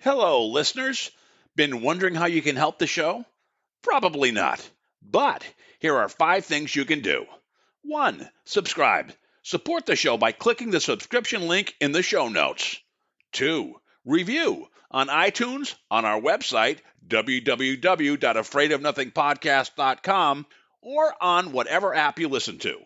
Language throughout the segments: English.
Hello, listeners. Been wondering how you can help the show? Probably not. But here are 5 things you can do. 1. Subscribe. Support the show by clicking the subscription link in the show notes. 2. Review on iTunes, on our website, www.afraidofnothingpodcast.com, or on whatever app you listen to.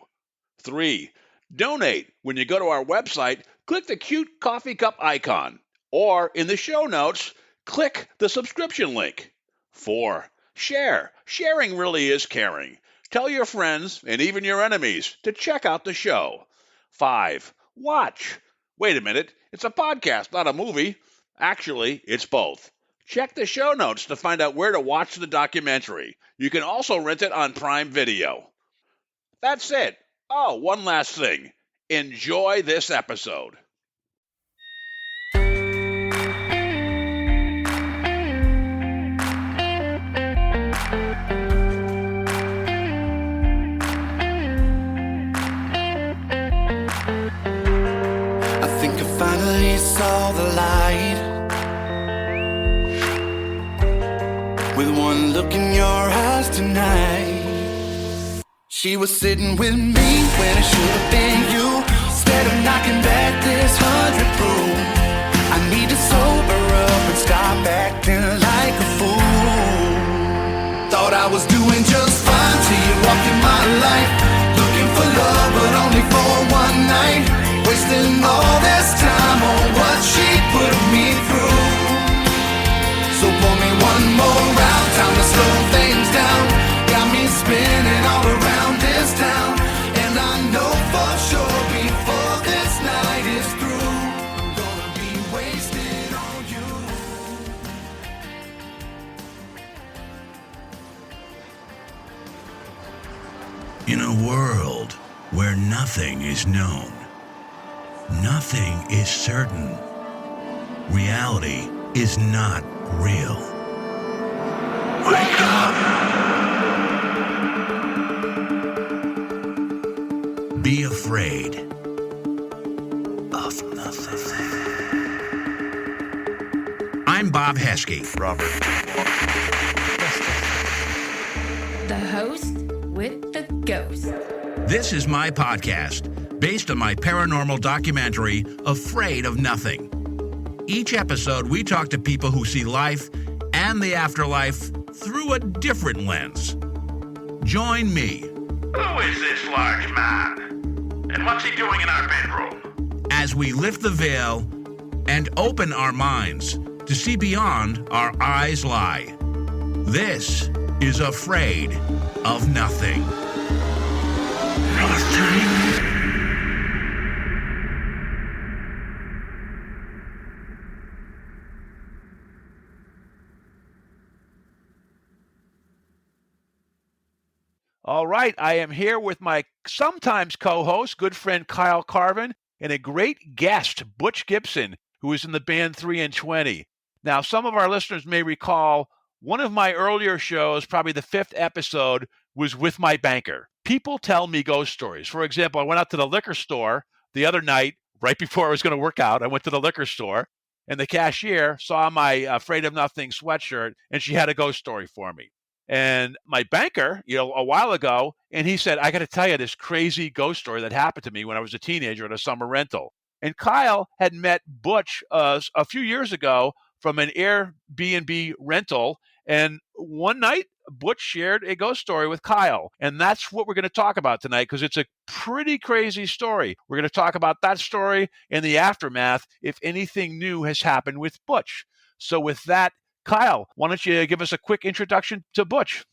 3. Donate. When you go to our website, click the cute coffee cup icon. Or in the show notes, click the subscription link. 4. Share. Sharing really is caring. Tell your friends and even your enemies to check out the show. 5. Watch. Wait a minute, it's a podcast, not a movie. Actually, it's both. Check the show notes to find out where to watch the documentary. You can also rent it on Prime Video. That's it. Oh, one last thing. Enjoy this episode. Finally saw the light. With one look in your eyes tonight. She was sitting with me when it should have been you. Instead of knocking back this 100 proof, I need to sober up and stop acting like a fool. Thought I was doing just fine till you walked in my life. Looking for love but only for one night. Wasting all this time on what she put me through. So pour me one more round, time to slow things down. Got me spinning all around this town. And I know for sure before this night is through, I'm gonna be wasted on you. In a world where nothing is known, nothing is certain, reality is not real. Wake up! Be afraid of nothing. I'm Bob Heskey. Robert. The host with the ghost. This is my podcast, based on my paranormal documentary, Afraid of Nothing. Each episode, we talk to people who see life and the afterlife through a different lens. Join me. Who is this large man? And what's he doing in our bedroom? As we lift the veil and open our minds to see beyond our eyes lie. This is Afraid of Nothing. All right, I am here with my sometimes co-host, good friend Kyle Carvin, and a great guest, Butch Gibson, who is in the band 3 and 20. Now, some of our listeners may recall one of my earlier shows, probably the 5th episode, was with my banker. People tell me ghost stories. For example, I went out to the liquor store the other night, right before I was going to work out. I went to the liquor store, and the cashier saw my Afraid of Nothing sweatshirt, and she had a ghost story for me. And my banker, a while ago, and he said, I got to tell you this crazy ghost story that happened to me when I was a teenager at a summer rental. And Kyle had met Butch a few years ago from an Airbnb rental. And one night, Butch shared a ghost story with Kyle. And that's what we're going to talk about tonight, because it's a pretty crazy story. We're going to talk about that story and the aftermath if anything new has happened with Butch. So with that, Kyle, why don't you give us a quick introduction to Butch?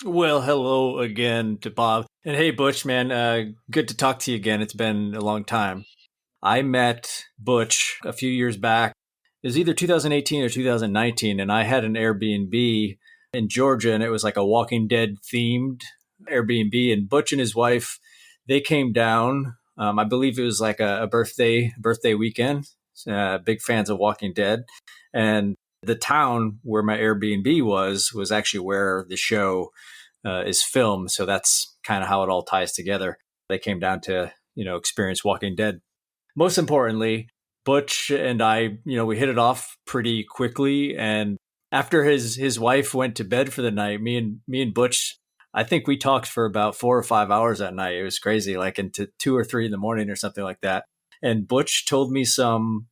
Well, hello again to Bob. And hey, Butch, man, good to talk to you again. It's been a long time. I met Butch a few years back. It was either 2018 or 2019, and I had an Airbnb in Georgia, and it was like a Walking Dead themed Airbnb. And Butch and his wife, they came down. I believe it was like a birthday weekend. Big fans of Walking Dead. And the town where my Airbnb was actually where the show is filmed. So that's kind of how it all ties together. They came down to, experience Walking Dead. Most importantly, Butch and I, we hit it off pretty quickly. And after his wife went to bed for the night, me and Butch, I think we talked for about 4 or 5 hours that night. It was crazy, like into 2 or 3 in the morning or something like that. And Butch told me some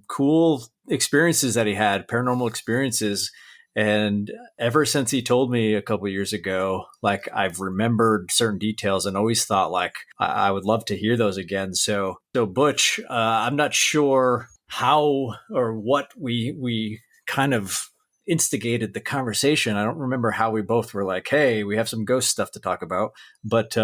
cool experiences that he had, paranormal experiences. And ever since he told me a couple of years ago, like I've remembered certain details and always thought like I would love to hear those again. So Butch, I'm not sure how or what we kind of instigated the conversation. I don't remember how we both were like, hey, we have some ghost stuff to talk about. But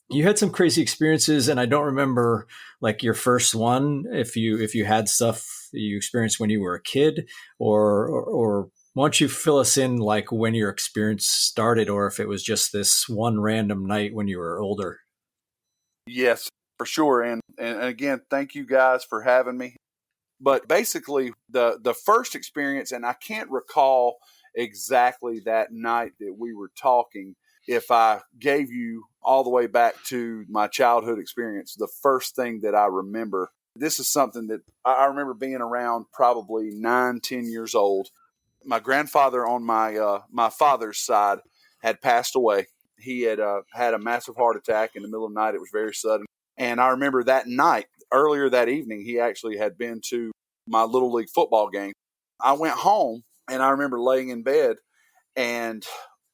you had some crazy experiences, and I don't remember like your first one, if you had stuff you experienced when you were a kid, or why don't you fill us in like when your experience started, or if it was just this one random night when you were older. Yes, for sure. And again, thank you guys for having me. But basically, the first experience, and I can't recall exactly that night that we were talking, if I gave you all the way back to my childhood experience, the first thing that I remember, this is something that I remember being around probably 9, 10 years old. My grandfather on my father's side had passed away. He had had a massive heart attack in the middle of the night. It was very sudden. And I remember that night, earlier that evening, he actually had been to my Little League football game. I went home, and I remember laying in bed, and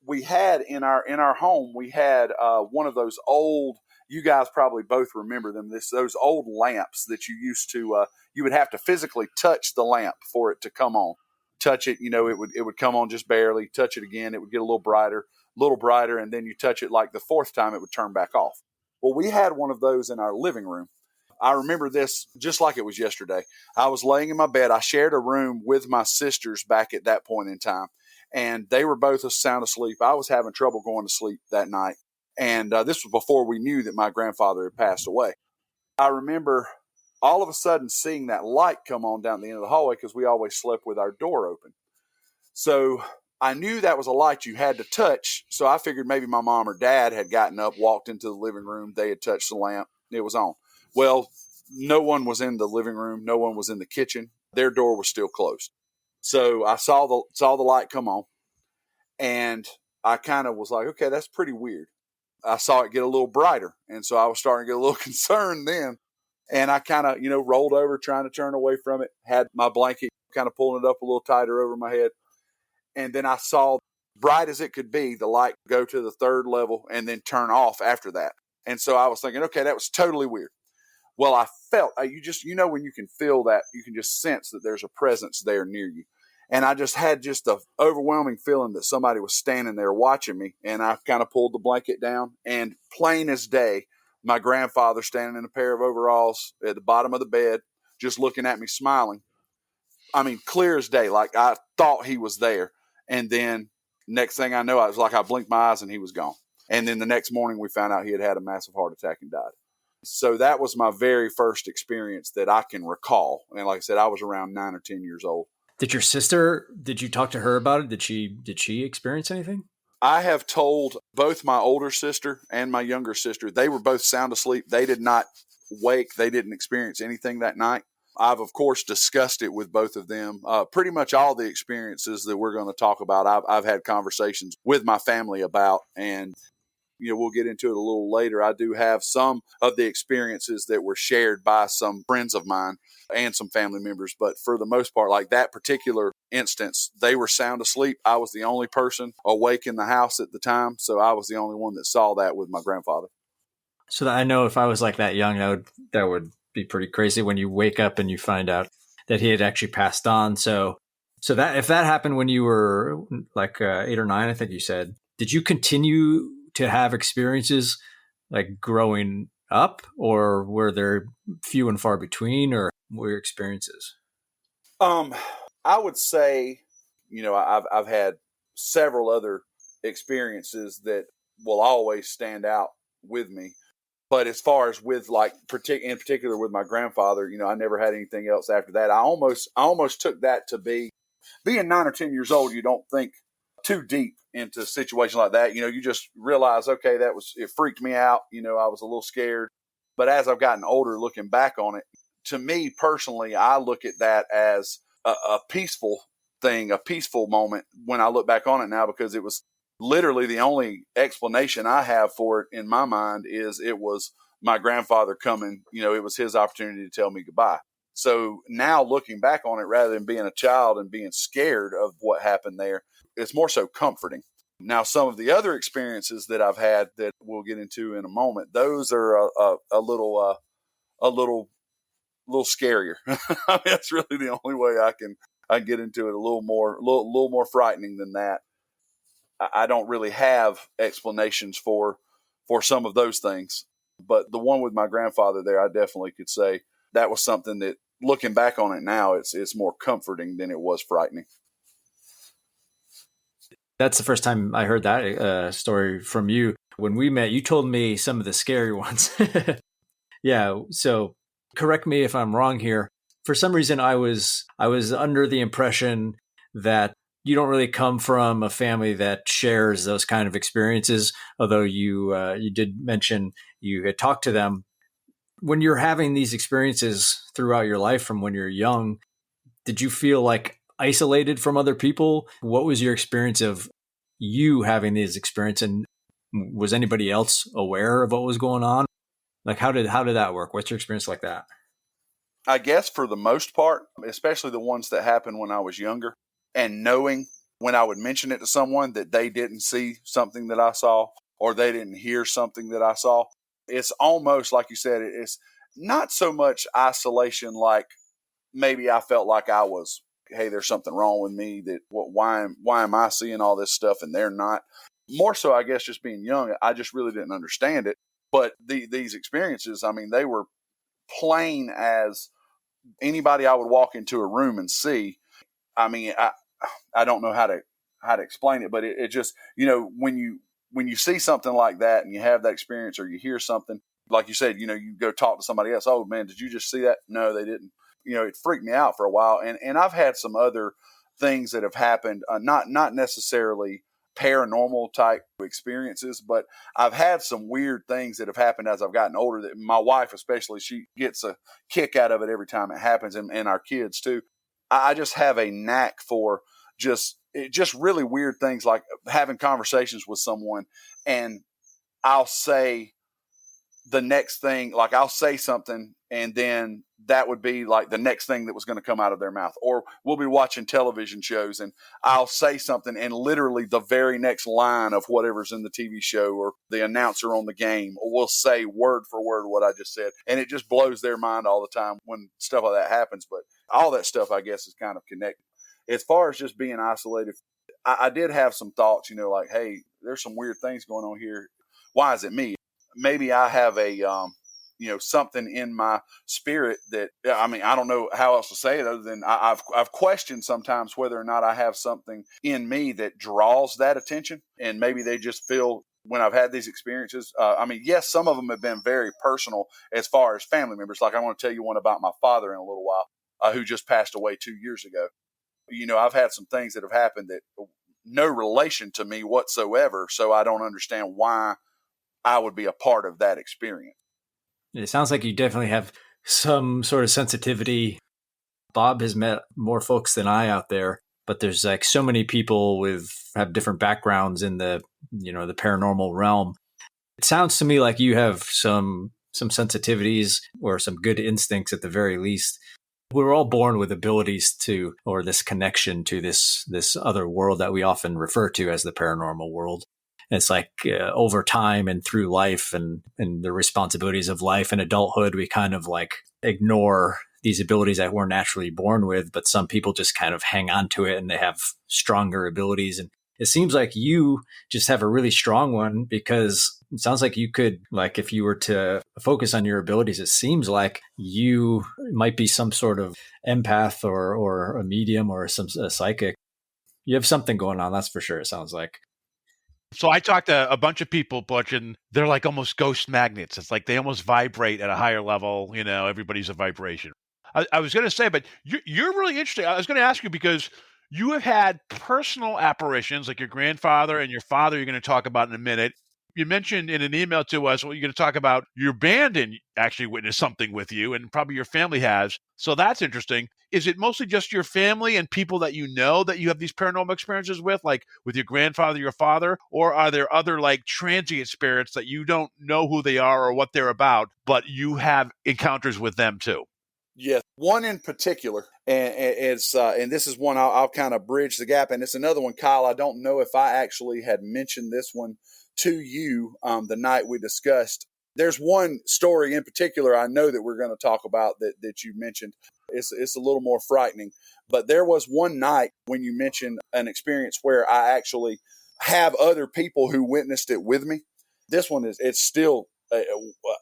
we had in our home, we had one of those old, you guys probably both remember them, those old lamps that you used to, you would have to physically touch the lamp for it to come on. Touch it, it would come on just barely. Touch it again, it would get a little brighter, and then you touch it like the fourth time, it would turn back off. Well, we had one of those in our living room. I remember this just like it was yesterday. I was laying in my bed. I shared a room with my sisters back at that point in time, and they were both sound asleep. I was having trouble going to sleep that night, and this was before we knew that my grandfather had passed away. I remember all of a sudden seeing that light come on down the end of the hallway, because we always slept with our door open. So I knew that was a light you had to touch, so I figured maybe my mom or dad had gotten up, walked into the living room, they had touched the lamp, it was on. Well, no one was in the living room, no one was in the kitchen, their door was still closed. So I saw the light come on, and I kind of was like, okay, that's pretty weird. I saw it get a little brighter, and so I was starting to get a little concerned then. And I kind of, rolled over trying to turn away from it, had my blanket kind of pulling it up a little tighter over my head. And then I saw, bright as it could be, the light go to the third level and then turn off after that. And so I was thinking, okay, that was totally weird. Well, I felt, when you can feel that, you can just sense that there's a presence there near you. And I just had an overwhelming feeling that somebody was standing there watching me. And I kind of pulled the blanket down, and plain as day, my grandfather standing in a pair of overalls at the bottom of the bed, just looking at me, smiling. I mean, clear as day, like I thought he was there. And then next thing I know, I was like, I blinked my eyes and he was gone. And then the next morning we found out he had had a massive heart attack and died. So that was my very first experience that I can recall. And like I said, I was around 9 or 10 years old. Did you talk to her about it? Did she experience anything? I have told both my older sister and my younger sister, they were both sound asleep. They did not wake. They didn't experience anything that night. I've, of course, discussed it with both of them. Pretty much all the experiences that we're going to talk about, I've had conversations with my family about, and we'll get into it a little later. I do have some of the experiences that were shared by some friends of mine and some family members, but for the most part, like that particular instance, they were sound asleep. I was the only person awake in the house at the time, so I was the only one that saw that with my grandfather. So I know if I was like that young, that would be pretty crazy when you wake up and you find out that he had actually passed on. So that if that happened when you were like 8 or 9, I think you said, did you continue to have experiences like growing up, or were there few and far between, or what were your experiences? I would say, I've had several other experiences that will always stand out with me. But as far as with in particular with my grandfather, I never had anything else after that. I almost took that to being 9 or 10 years old. You don't think too deep into a situation like that. You just realize, okay, it freaked me out. I was a little scared. But as I've gotten older, looking back on it, to me personally, I look at that as a peaceful thing, a peaceful moment when I look back on it now, because it was literally the only explanation I have for it in my mind is it was my grandfather coming, it was his opportunity to tell me goodbye. So now looking back on it, rather than being a child and being scared of what happened there, it's more so comforting. Now, some of the other experiences that I've had that we'll get into in a moment, those are a little scarier. I mean, that's really the only way I can get into it. A little more frightening than that. I don't really have explanations for some of those things, but the one with my grandfather there, I definitely could say that was something that, looking back on it now, it's more comforting than it was frightening. That's the first time I heard that story from you. When we met, you told me some of the scary ones. Yeah. So correct me if I'm wrong here. For some reason, I was under the impression that you don't really come from a family that shares those kind of experiences. Although you did mention you had talked to them. When you're having these experiences throughout your life from when you're young, did you feel like isolated from other people? What was your experience of you having these experiences? And was anybody else aware of what was going on? Like, how did that work? What's your experience like that? I guess for the most part, especially the ones that happened when I was younger, and knowing when I would mention it to someone that they didn't see something that I saw, or they didn't hear something that I saw, it's almost like you said, it's not so much isolation like maybe I felt like I was, hey, there's something wrong with me, that why am I seeing all this stuff and they're not? More so, I guess, just being young, I just really didn't understand it. But these experiences, I mean, they were plain as anybody I would walk into a room and see. I mean, I don't know how to explain it, but it just, when you see something like that and you have that experience, or you hear something, like you said, you go talk to somebody else. Oh man, did you just see that? No, they didn't. It freaked me out for a while. And I've had some other things that have happened, not necessarily paranormal type experiences, but I've had some weird things that have happened as I've gotten older, that my wife especially, she gets a kick out of it every time it happens, and our kids too. I just have a knack for just really weird things, like having conversations with someone, and I'll say the next thing, like I'll say something, and then that would be like the next thing that was going to come out of their mouth. Or we'll be watching television shows and I'll say something, and literally the very next line of whatever's in the TV show or the announcer on the game will say word for word what I just said. And it just blows their mind all the time when stuff like that happens. But all that stuff, I guess, is kind of connected. As far as just being isolated, I did have some thoughts, like, hey, there's some weird things going on here. Why is it me? Maybe I have a, something in my spirit that, I mean, I don't know how else to say it other than I've questioned sometimes whether or not I have something in me that draws that attention. And maybe they just feel, when I've had these experiences, I mean, yes, some of them have been very personal as far as family members. Like, I want to tell you one about my father in a little while, who just passed away 2 years ago. I've had some things that have happened that no relation to me whatsoever. So I don't understand why I would be a part of that experience. It sounds like you definitely have some sort of sensitivity. Bob has met more folks than I out there, but there's like so many people have different backgrounds in the paranormal realm. It sounds to me like you have some sensitivities or some good instincts at the very least. We're all born with abilities to, or this connection to this other world that we often refer to as the paranormal world. It's like over time and through life and the responsibilities of life and adulthood, we kind of like ignore these abilities that we're naturally born with, but some people just kind of hang on to it and they have stronger abilities. And it seems like you just have a really strong one, because it sounds like you could, like, if you were to focus on your abilities, it seems like you might be some sort of empath or a medium or a psychic. You have something going on, that's for sure, it sounds like. So I talked to a bunch of people, Butch, and they're like almost ghost magnets. It's like they almost vibrate at a higher level. Everybody's a vibration. I was going to say, but you're really interesting. I was going to ask you, because you have had personal apparitions, like your grandfather and your father, you're going to talk about in a minute. You mentioned in an email to us, well, you're going to talk about your band and actually witnessed something with you, and probably your family has. So that's interesting. Is it mostly just your family and people that you know that you have these paranormal experiences with, like with your grandfather, your father? Or are there other like transient spirits that you don't know who they are or what they're about, but you have encounters with them too? Yes, one in particular, and this is one I'll kind of bridge the gap, and it's another one, Kyle. I don't know if I actually had mentioned this one to you the night we discussed. There's one story in particular I know that we're going to talk about that you mentioned. It's a little more frightening, but there was one night when you mentioned an experience where I actually have other people who witnessed it with me. This one it's still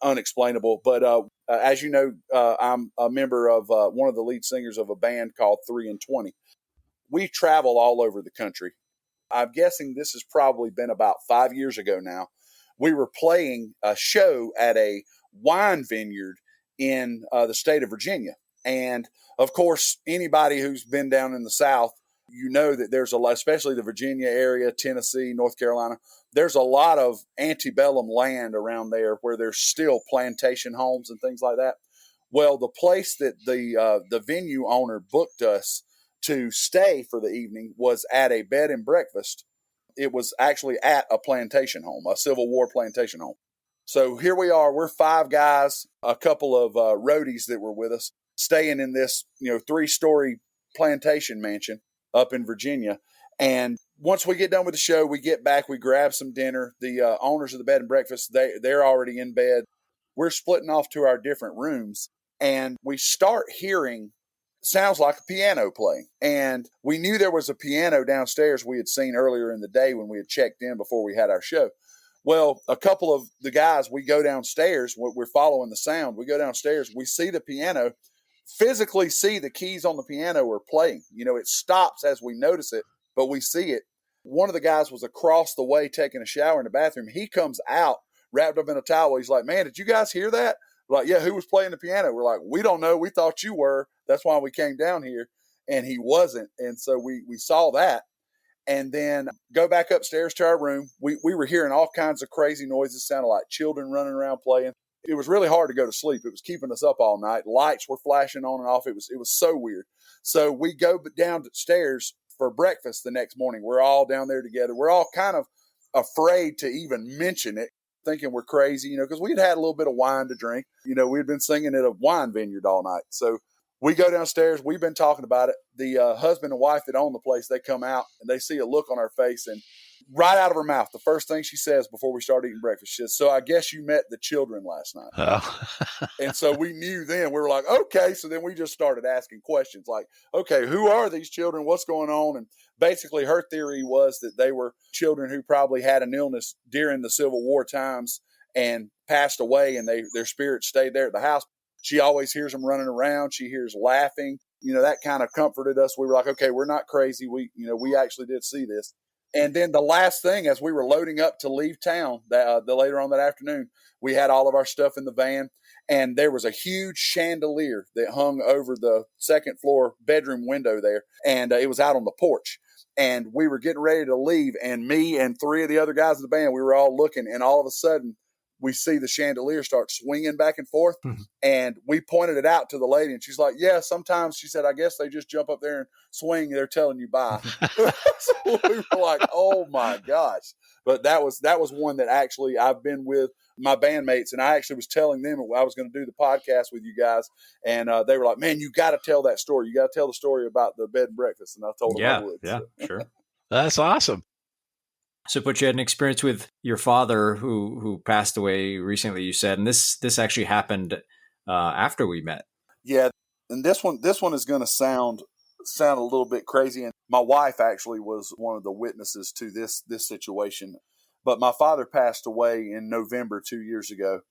unexplainable, but as you know, I'm a member of one of the lead singers of a band called 3 and 20. We travel all over the country. I'm guessing this has probably been about 5 years ago now. We were playing a show at a wine vineyard in the state of Virginia. And of course, anybody who's been down in the South, you know that there's a lot, especially the Virginia area, Tennessee, North Carolina, there's a lot of antebellum land around there where there's still plantation homes and things like that. Well, the place that the venue owner booked us to stay for the evening was at a bed and breakfast. It was actually at a plantation home, a Civil War plantation home. So here we are. We're 5 guys, a couple of roadies that were with us, staying in this 3-story plantation mansion up in Virginia. And once we get done with the show, we get back, we grab some dinner. The owners of the bed and breakfast, they're already in bed. We're splitting off to our different rooms, and we start hearing sounds like a piano playing. And we knew there was a piano downstairs we had seen earlier in the day when we had checked in before we had our show. Well, a couple of the guys, we go downstairs, we're following the sound. We go downstairs, we see the piano, physically see the keys on the piano are playing. It stops as we notice it, but we see it. One of the guys was across the way taking a shower in the bathroom. He comes out wrapped up in a towel. He's like, "Man, did you guys hear that?" We're like, "Yeah, who was playing the piano?" We're like, "We don't know. We thought you were. That's why we came down here." And he wasn't. And so we saw that. And then go back upstairs to our room. We were hearing all kinds of crazy noises, sounded like children running around playing. It was really hard to go to sleep. It was keeping us up all night. Lights were flashing on and off. It was so weird. So we go downstairs for breakfast the next morning. We're all down there together. We're all kind of afraid to even mention it, thinking we're crazy, because we'd had a little bit of wine to drink. We'd been singing at a wine vineyard all night. So we go downstairs. We've been talking about it. The husband and wife that own the place, they come out and they see a look on our face, and right out of her mouth, the first thing she says before we start eating breakfast, she says, "So I guess you met the children last night." Oh. And so we knew then. We were like, okay. So then we just started asking questions like, okay, who are these children? What's going on? And basically her theory was that they were children who probably had an illness during the Civil War times and passed away, and their spirits stayed there at the house. She always hears them running around. She hears laughing. That kind of comforted us. We were like, okay, we're not crazy. We actually did see this. And then the last thing, as we were loading up to leave town, the later on that afternoon, we had all of our stuff in the van, and there was a huge chandelier that hung over the second floor bedroom window there, and it was out on the porch. And we were getting ready to leave, and me and 3 of the other guys in the band, we were all looking, and all of a sudden, we see the chandelier start swinging back and forth. Mm-hmm. And we pointed it out to the lady, and she's like, "Yeah, sometimes," she said, "I guess they just jump up there and swing. They're telling you bye." So we were like, "Oh my gosh." But that was one that actually I've been with my bandmates, and I actually was telling them I was going to do the podcast with you guys, and they were like, "Man, you got to tell that story. You got to tell the story about the bed and breakfast." And I told them I would. Yeah, so. Sure. That's awesome. So, but you had an experience with your father who passed away recently, you said, and this actually happened after we met. Yeah, and this one is going to sound a little bit crazy. And my wife actually was one of the witnesses to this situation. But my father passed away in November 2 years ago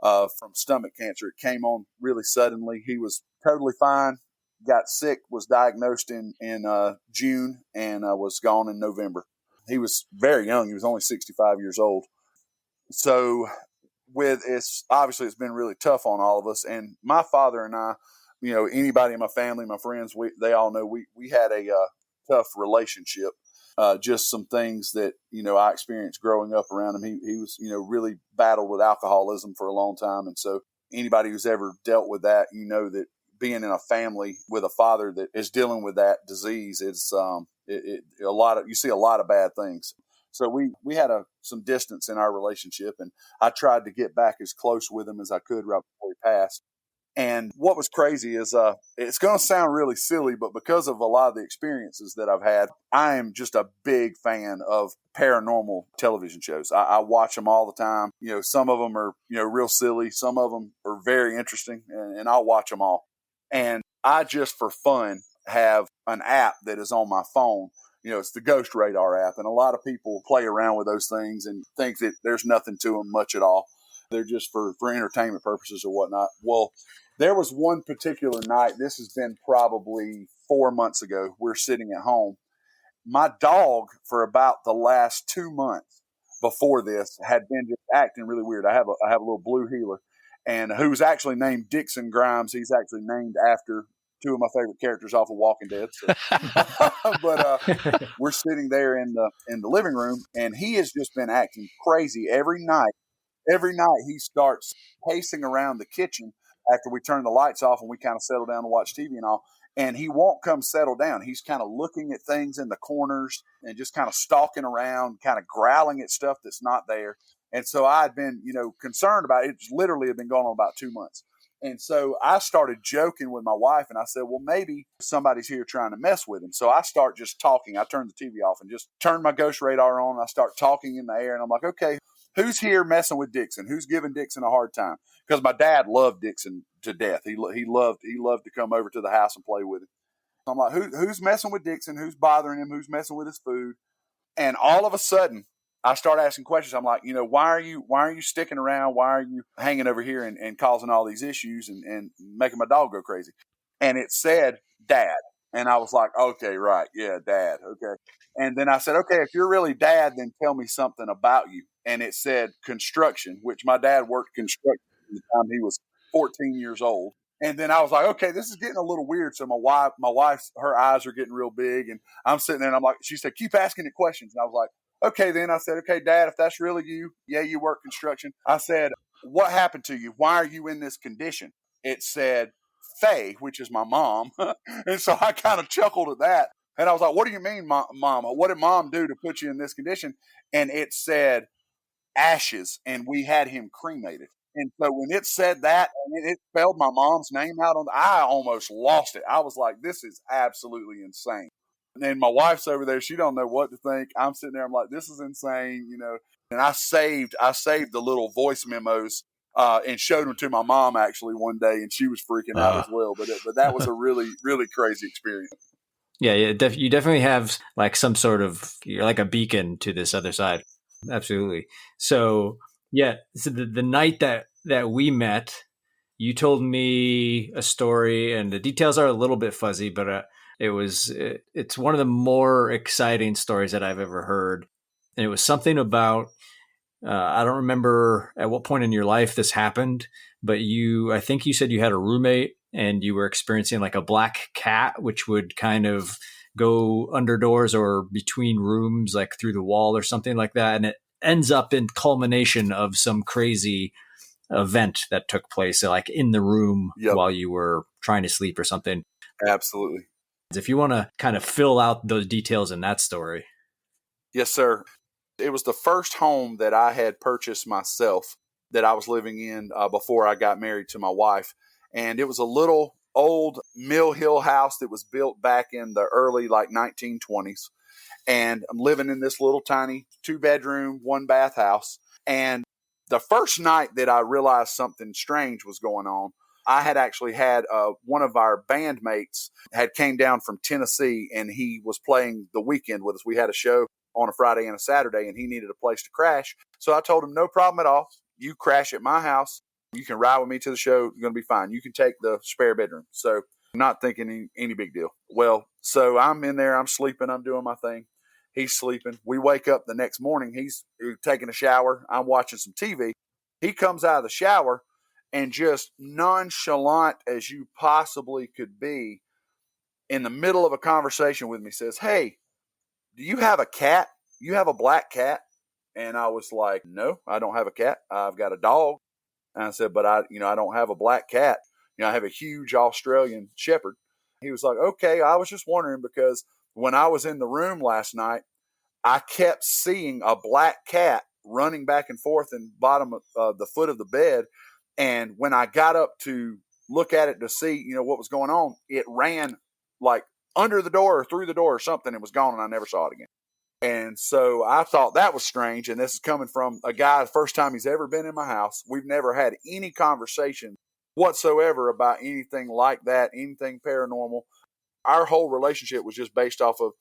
from stomach cancer. It came on really suddenly. He was totally fine, got sick, was diagnosed in June, and was gone in November. He was very young. He was only 65 years old. So it's been really tough on all of us. And my father and I, anybody in my family, my friends, they all know we had a tough relationship. just some things that, I experienced growing up around him. He was, really battled with alcoholism for a long time. And so anybody who's ever dealt with that, that being in a family with a father that is dealing with that disease is you see a lot of bad things. So we had some distance in our relationship, and I tried to get back as close with him as I could right before he passed. And what was crazy is it's going to sound really silly, but because of a lot of the experiences that I've had, I am just a big fan of paranormal television shows. I watch them all the time. Some of them are, real silly. Some of them are very interesting, and I'll watch them all. And I just for fun have an app that is on my phone. It's the Ghost Radar app. And a lot of people play around with those things and think that there's nothing to them much at all. They're just for entertainment purposes or whatnot. Well, there was one particular night, this has been probably 4 months ago. We're sitting at home. My dog, for about the last 2 months before this, had been just acting really weird. I have a little blue heeler, and who's actually named Dixon Grimes. He's actually named after two of my favorite characters off of Walking Dead. So. But we're sitting there in the living room, and he has just been acting crazy every night. Every night he starts pacing around the kitchen after we turn the lights off and we kind of settle down to watch TV and all. And he won't come settle down. He's kind of looking at things in the corners and just kind of stalking around, kind of growling at stuff that's not there. And so I had been, concerned about it. It's literally had been going on about 2 months. And so I started joking with my wife, and I said, well, maybe somebody's here trying to mess with him. So I start just talking. I turn the TV off and just turn my Ghost Radar on. And I start talking in the air, and I'm like, okay, who's here messing with Dixon? Who's giving Dixon a hard time? Because my dad loved Dixon to death. He loved to come over to the house and play with him. I'm like, who's messing with Dixon? Who's bothering him? Who's messing with his food? And all of a sudden, I start asking questions. I'm like, why are you sticking around? Why are you hanging over here and causing all these issues and making my dog go crazy? And it said, Dad. And I was like, okay, right. Yeah, Dad. Okay. And then I said, okay, if you're really Dad, then tell me something about you. And it said construction, which my dad worked construction from the time he was 14 years old. And then I was like, okay, this is getting a little weird. So my wife's, her eyes are getting real big, and I'm sitting there and I'm like, she said, keep asking it questions. And I was like, okay, then I said, okay, Dad, if that's really you, yeah, you work construction. I said, what happened to you? Why are you in this condition? It said Faye, which is my mom. And so I kind of chuckled at that. And I was like, what do you mean, Mom? What did Mom do to put you in this condition? And it said ashes, and we had him cremated. And so when it said that, and it spelled my mom's name out I almost lost it. I was like, this is absolutely insane. And then my wife's over there. She don't know what to think. I'm sitting there. I'm like, this is insane, And I saved the little voice memos and showed them to my mom actually one day, and she was freaking out as well. But that was a really, really crazy experience. Yeah, you definitely have like some sort of, you're like a beacon to this other side. Absolutely. So yeah, so the night that we met, you told me a story, and the details are a little bit fuzzy, but it's one of the more exciting stories that I've ever heard. And it was something about, I don't remember at what point in your life this happened, but I think you said you had a roommate and you were experiencing like a black cat, which would kind of go under doors or between rooms, like through the wall or something like that. And it ends up in culmination of some crazy event that took place, like in the room while you were trying to sleep or something. Absolutely. If you want to kind of fill out those details in that story. Yes, sir. It was the first home that I had purchased myself that I was living in before I got married to my wife. And it was a little old Mill Hill house that was built back in the early 1920s. And I'm living in this little tiny 2-bedroom, 1-bath house. And the first night that I realized something strange was going on, I had actually had one of our bandmates had came down from Tennessee, and he was playing the weekend with us. We had a show on a Friday and a Saturday, and he needed a place to crash. So I told him, no problem at all. You crash at my house. You can ride with me to the show. You're going to be fine. You can take the spare bedroom. So not thinking any big deal. Well, so I'm in there. I'm sleeping. I'm doing my thing. He's sleeping. We wake up the next morning. He's taking a shower. I'm watching some TV. He comes out of the shower and just nonchalant as you possibly could be in the middle of a conversation with me says, hey, do you have a cat? You have a black cat? And I was like, no, I don't have a cat. I've got a dog. And I said, but I don't have a black cat. I have a huge Australian shepherd. He was like, okay, I was just wondering because when I was in the room last night, I kept seeing a black cat running back and forth in the bottom of the foot of the bed. And when I got up to look at it to see, what was going on, it ran like under the door or through the door or something and was gone, and I never saw it again. And so I thought that was strange. And this is coming from a guy, the first time he's ever been in my house. We've never had any conversation whatsoever about anything like that, anything paranormal. Our whole relationship was just based off of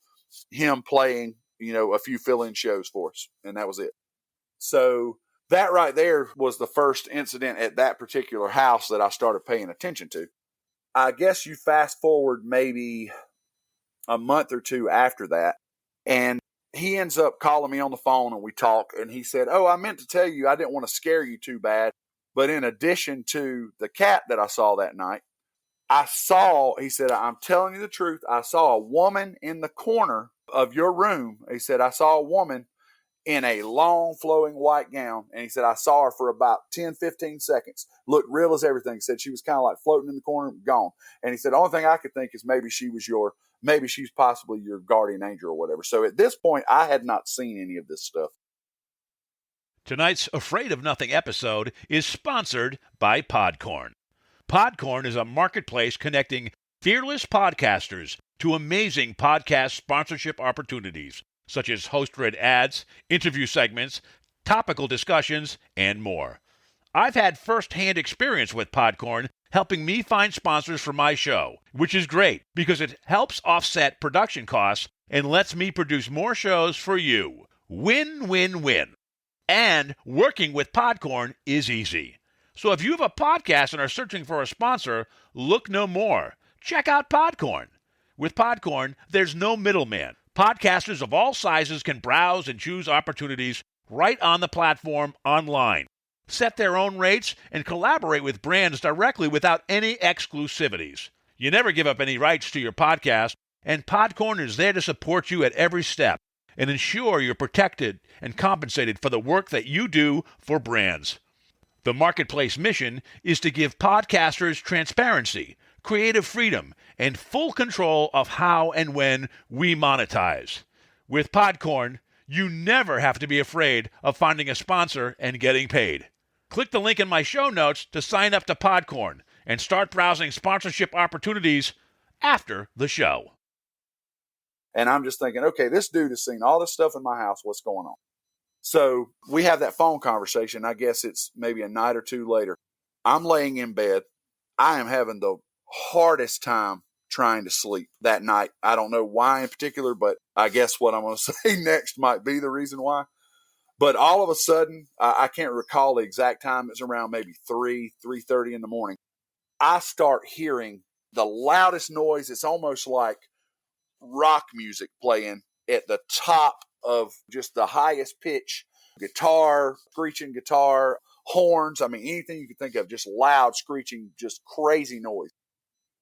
him playing, a few fill-in shows for us. And that was it. So that right there was the first incident at that particular house that I started paying attention to. I guess you fast forward maybe a month or two after that, and he ends up calling me on the phone and we talk, and he said, oh, I meant to tell you, I didn't want to scare you too bad. But in addition to the cat that I saw that night, he said, I'm telling you the truth. I saw a woman in the corner of your room. He said, I saw a woman in a long flowing white gown. And he said, I saw her for about 10, 15 seconds. Looked real as everything. He said she was kind of like floating in the corner, gone. And he said, the only thing I could think is maybe she's possibly your guardian angel or whatever. So at this point, I had not seen any of this stuff. Tonight's Afraid of Nothing episode is sponsored by Podcorn. Podcorn is a marketplace connecting fearless podcasters to amazing podcast sponsorship opportunities, such as host-read ads, interview segments, topical discussions, and more. I've had first-hand experience with Podcorn helping me find sponsors for my show, which is great because it helps offset production costs and lets me produce more shows for you. Win, win, win. And working with Podcorn is easy. So if you have a podcast and are searching for a sponsor, look no more. Check out Podcorn. With Podcorn, there's no middleman. Podcasters of all sizes can browse and choose opportunities right on the platform online, set their own rates, and collaborate with brands directly without any exclusivities. You never give up any rights to your podcast, and Podcorn is there to support you at every step and ensure you're protected and compensated for the work that you do for brands. The marketplace mission is to give podcasters transparency, creative freedom, and full control of how and when we monetize. With Podcorn, you never have to be afraid of finding a sponsor and getting paid. Click the link in my show notes to sign up to Podcorn and start browsing sponsorship opportunities after the show. And I'm just thinking, okay, this dude has seen all this stuff in my house. What's going on? So we have that phone conversation. I guess it's maybe a night or two later. I'm laying in bed. I am having the hardest time trying to sleep that night. I don't know why in particular, but I guess what I'm going to say next might be the reason why. But all of a sudden, I can't recall the exact time. It's around maybe 3:30 in the morning. I start hearing the loudest noise. It's almost like rock music playing at the top of just the highest pitch, guitar, screeching guitar, horns. I mean, anything you could think of, just loud, screeching, just crazy noise.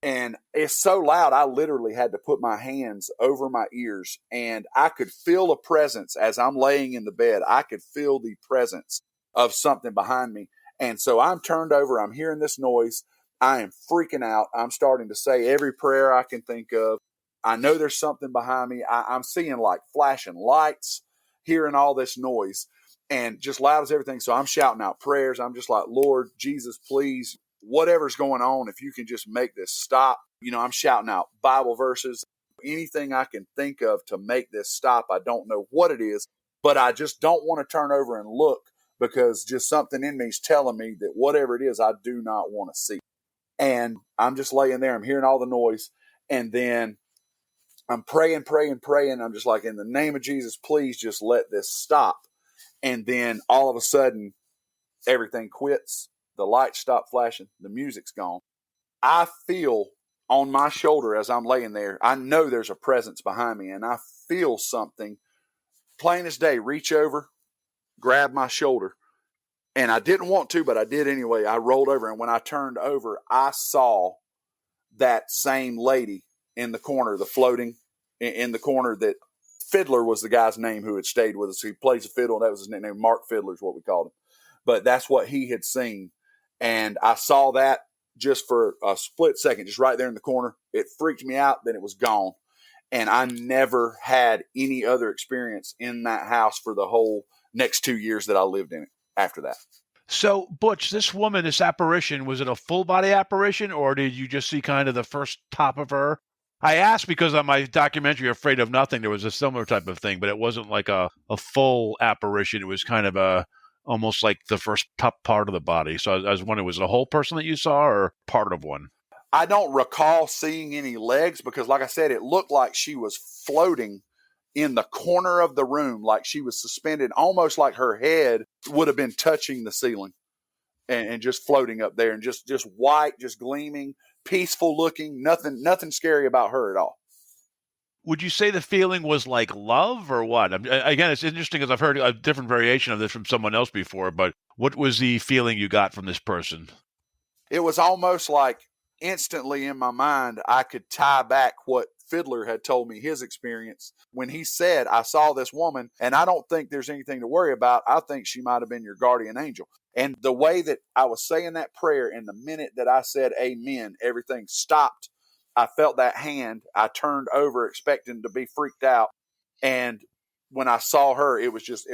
And it's so loud, I literally had to put my hands over my ears, and I could feel a presence as I'm laying in the bed. I could feel the presence of something behind me. And so I'm turned over. I'm hearing this noise. I am freaking out. I'm starting to say every prayer I can think of. I know there's something behind me. I'm seeing like flashing lights, hearing all this noise, and just loud as everything. So I'm shouting out prayers. I'm just like, Lord Jesus, please, whatever's going on, if you can just make this stop. I'm shouting out Bible verses, anything I can think of to make this stop. I don't know what it is, but I just don't want to turn over and look because just something in me is telling me that whatever it is, I do not want to see. And I'm just laying there. I'm hearing all the noise. And then I'm praying. I'm just like, in the name of Jesus, please just let this stop. And then all of a sudden, everything quits. The lights stop flashing. The music's gone. I feel on my shoulder as I'm laying there, I know there's a presence behind me, and I feel something, plain as day, reach over, grab my shoulder. And I didn't want to, but I did anyway. I rolled over, and when I turned over, I saw that same lady in the corner, the floating in the corner that Fiddler was the guy's name who had stayed with us. He plays the fiddle. That was his nickname. Mark Fiddler is what we called him. But that's what he had seen. And I saw that just for a split second, just right there in the corner. It freaked me out. Then it was gone. And I never had any other experience in that house for the whole next 2 years that I lived in it after that. So, Butch, this woman, this apparition, was it a full body apparition, or did you just see kind of the first top of her? I asked because on my documentary, Afraid of Nothing, there was a similar type of thing, but it wasn't like a full apparition. It was kind of almost like the first top part of the body. So I was wondering, was it a whole person that you saw or part of one? I don't recall seeing any legs because, like I said, it looked like she was floating in the corner of the room, like she was suspended, almost like her head would have been touching the ceiling and just floating up there, and just white, just gleaming, peaceful looking, nothing scary about her at all. Would you say the feeling was like love or what? Again, it's interesting because I've heard a different variation of this from someone else before, but what was the feeling you got from this person? It was almost like instantly in my mind, I could tie back what Fiddler had told me his experience when he said, I saw this woman and I don't think there's anything to worry about. I think she might have been your guardian angel. And the way that I was saying that prayer, and the minute that I said amen, everything stopped. I felt that hand. I turned over expecting to be freaked out. And when I saw her, it was just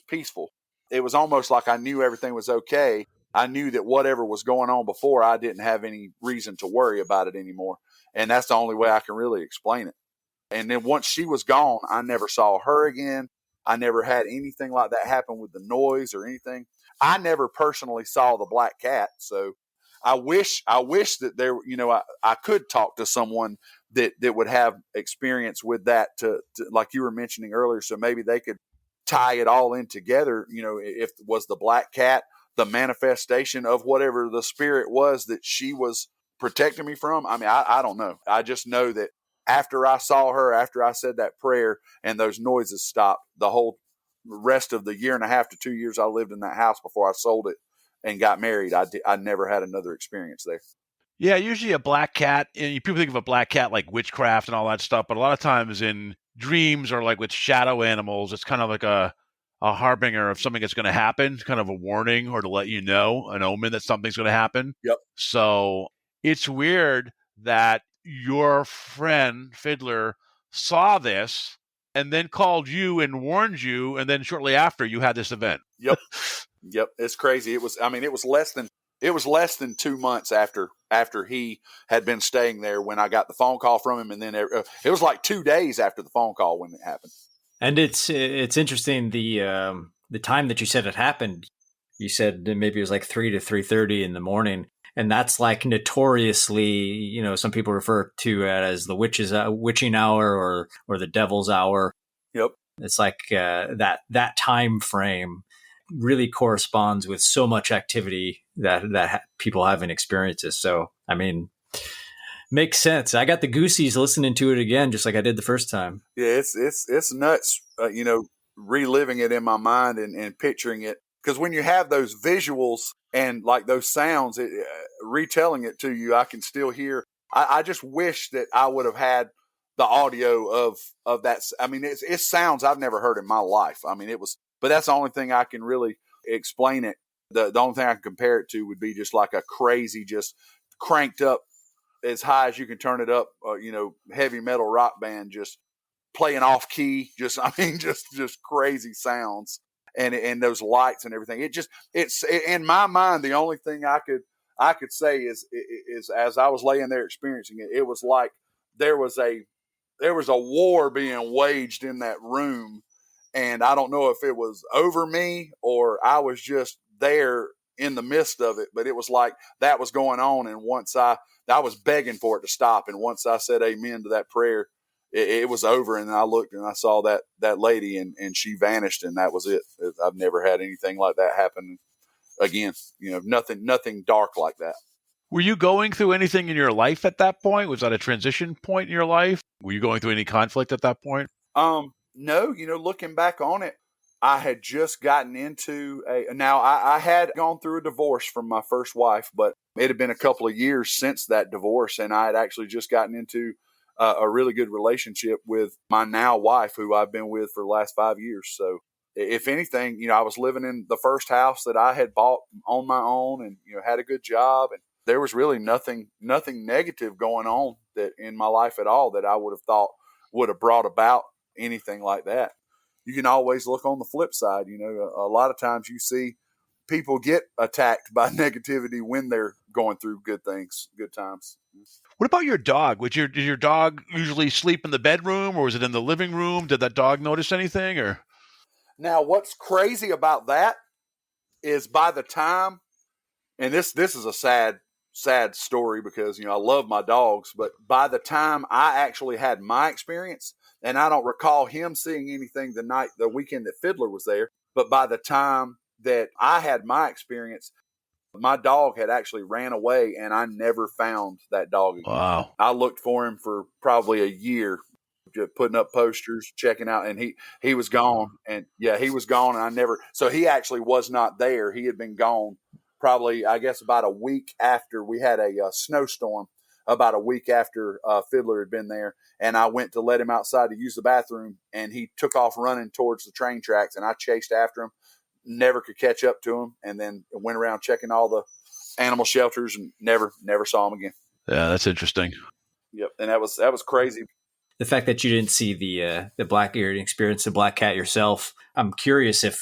peaceful. It was almost like I knew everything was okay. I knew that whatever was going on before, I didn't have any reason to worry about it anymore. And that's the only way I can really explain it. And then once she was gone, I never saw her again. I never had anything like that happen with the noise or anything. I never personally saw the black cat. So I wish that there, I could talk to someone that would have experience with that to like you were mentioning earlier. So maybe they could tie it all in together. If was the black cat the manifestation of whatever the spirit was that she was protecting me from? I mean, I don't know. I just know that after I saw her, after I said that prayer and those noises stopped, the whole rest of the 1.5 to 2 years I lived in that house before I sold it and got married, I never had another experience there. Yeah, usually a black cat, and people think of a black cat like witchcraft and all that stuff, but a lot of times in dreams or like with shadow animals, it's kind of like a harbinger of something that's going to happen, kind of a warning or to let you know, an omen that something's going to happen. Yep. So it's weird that your friend Fiddler saw this and then called you and warned you, and then shortly after you had this event. Yep. Yep. It's crazy. It was less than 2 months after he had been staying there when I got the phone call from him. And then it was like 2 days after the phone call when it happened. And it's interesting the time that you said it happened. You said maybe it was like 3 to 3:30 in the morning, and that's like notoriously, some people refer to it as the witching hour or the devil's hour. Yep. It's like that time frame really corresponds with so much activity that people have in experiences. So I mean, makes sense. I got the goosies listening to it again, just like I did the first time. Yeah, it's nuts, reliving it in my mind and picturing it. Because when you have those visuals and like those sounds, retelling it to you, I can still hear. I just wish that I would have had the audio of that. I mean, it's sounds I've never heard in my life. I mean, but that's the only thing I can really explain it. The only thing I can compare it to would be just like a crazy, just cranked up as high as you can turn it up, heavy metal rock band just playing off key. Just crazy sounds and those lights and everything. It's in my mind, the only thing I could say is as I was laying there experiencing it, it was like there was a war being waged in that room. And I don't know if it was over me or I was just there in the midst of it, but it was like that was going on. And once I was begging for it to stop. And once I said amen to that prayer, it was over. And I looked and I saw that lady and she vanished, and that was it. I've never had anything like that happen again. Nothing dark like that. Were you going through anything in your life at that point? Was that a transition point in your life? Were you going through any conflict at that point? No, looking back on it, I had just gotten into I had gone through a divorce from my first wife, but it had been a couple of years since that divorce, and I had actually just gotten into a really good relationship with my now wife, who I've been with for the last 5 years. So if anything, I was living in the first house that I had bought on my own, and, had a good job, and there was really nothing negative going on that in my life at all that I would have thought would have brought about anything like that. You can always look on the flip side. A lot of times you see people get attacked by negativity when they're going through good things, good times. What about your dog? Did your dog usually sleep in the bedroom, or was it in the living room? Did that dog notice anything, or? Now, what's crazy about that is by the time, and this is a sad story because, I love my dogs, but by the time I actually had my experience, and I don't recall him seeing anything the weekend that Fiddler was there, but by the time that I had my experience, my dog had actually ran away, and I never found that dog again. Wow. I looked for him for probably a year, just putting up posters, checking out, and he was gone. And he was gone, and so he actually was not there. He had been gone probably, I guess, about a week after we had a snowstorm, about a week after Fiddler had been there. And I went to let him outside to use the bathroom, and he took off running towards the train tracks, and I chased after him. Never could catch up to him, and then went around checking all the animal shelters and never saw him again. Yeah, that's interesting. Yep, and that was crazy. The fact that you didn't see the black ear and experience the black cat yourself, I'm curious if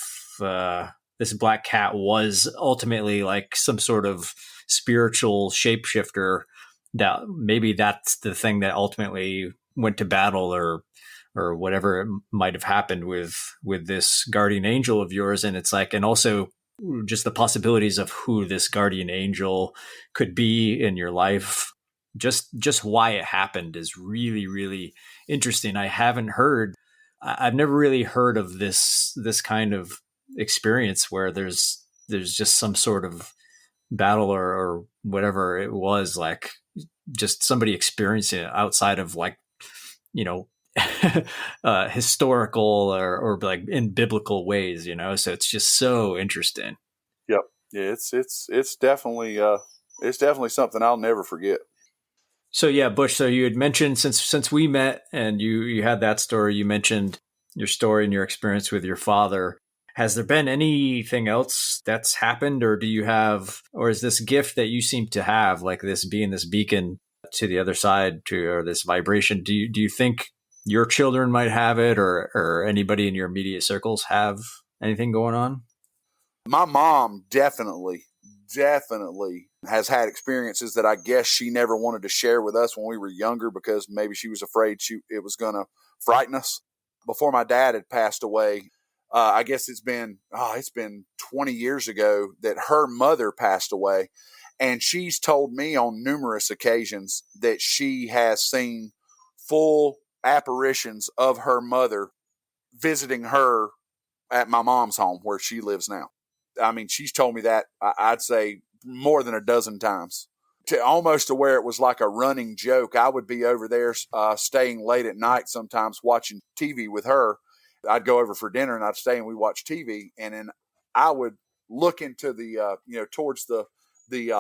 this black cat was ultimately like some sort of spiritual shapeshifter. That maybe that's the thing that ultimately went to battle, or whatever it might have happened with this guardian angel of yours. And it's like, and also just the possibilities of who this guardian angel could be in your life. Just why it happened is really, really interesting. I've never really heard of this kind of experience where there's just some sort of battle or whatever it was, like just somebody experiencing it outside of like, historical or like in biblical ways, so it's just so interesting. Yep. Yeah, it's definitely something I'll never forget. So yeah, Butch, so you had mentioned since we met and you had that story, you mentioned your story and your experience with your father. Has there been anything else that's happened, or is this gift that you seem to have, like this being this beacon to the other side, or this vibration? Do you think your children might have it, or anybody in your immediate circles have anything going on? My mom definitely has had experiences that I guess she never wanted to share with us when we were younger, because maybe she was afraid it was going to frighten us. Before my dad had passed away, I guess it's been 20 years ago that her mother passed away. And she's told me on numerous occasions that she has seen full apparitions of her mother visiting her at my mom's home where she lives now. I mean, she's told me that I'd say more than a dozen times, almost to where it was like a running joke. I would be over there staying late at night, sometimes watching TV with her. I'd go over for dinner and I'd stay and we'd watch TV. And then I would look into the, towards the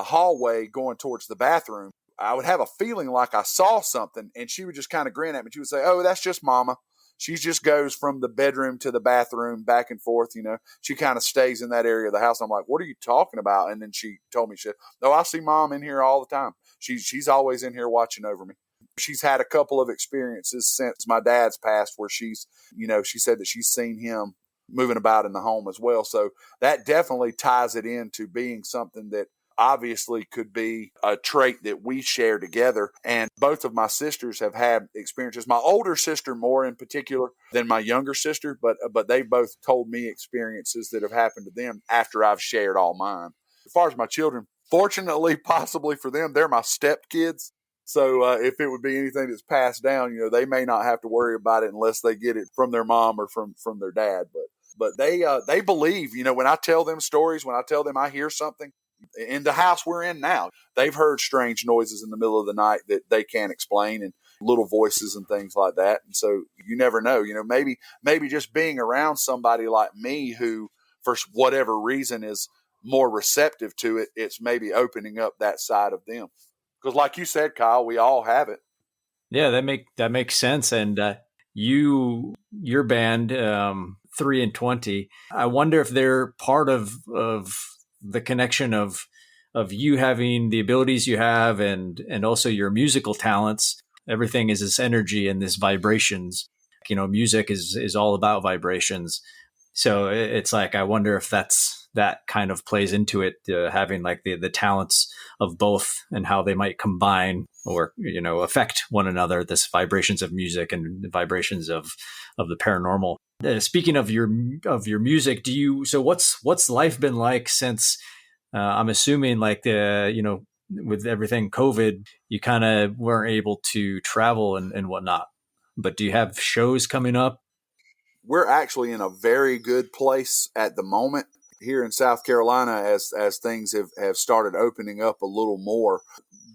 hallway going towards the bathroom. I would have a feeling like I saw something, and she would just kind of grin at me. She would say, "Oh, that's just Mama. She just goes from the bedroom to the bathroom back and forth. She kind of stays in that area of the house." I'm like, "What are you talking about?" And then she told me, "Oh, I see Mom in here all the time. She's always in here watching over me." She's had a couple of experiences since my dad's passed where she said that she's seen him moving about in the home as well. So that definitely ties it into being something that obviously could be a trait that we share together. And both of my sisters have had experiences. My older sister more in particular than my younger sister, but they both told me experiences that have happened to them after I've shared all mine. As far as my children, fortunately, possibly for them, they're my stepkids. So if it would be anything that's passed down, they may not have to worry about it unless they get it from their mom or from their dad. But they believe, when I tell them stories, when I tell them I hear something, in the house we're in now, they've heard strange noises in the middle of the night that they can't explain, and little voices and things like that. And so you never know, maybe just being around somebody like me who, for whatever reason, is more receptive to it, it's maybe opening up that side of them. Because like you said, Kyle, we all have it. Yeah, that makes sense. And your band, 3 and 20, I wonder if they're part of the connection of you having the abilities you have, and also your musical talents. Everything is this energy and this vibrations. Music is all about vibrations. So it's like, I wonder if that kind of plays into it, having like the talents of both and how they might combine or affect one another. This vibrations of music and vibrations of the paranormal. Speaking of your music, what's life been like since? I'm assuming like with everything COVID, you kind of weren't able to travel and whatnot. But do you have shows coming up? We're actually in a very good place at the moment here in South Carolina as things have started opening up a little more.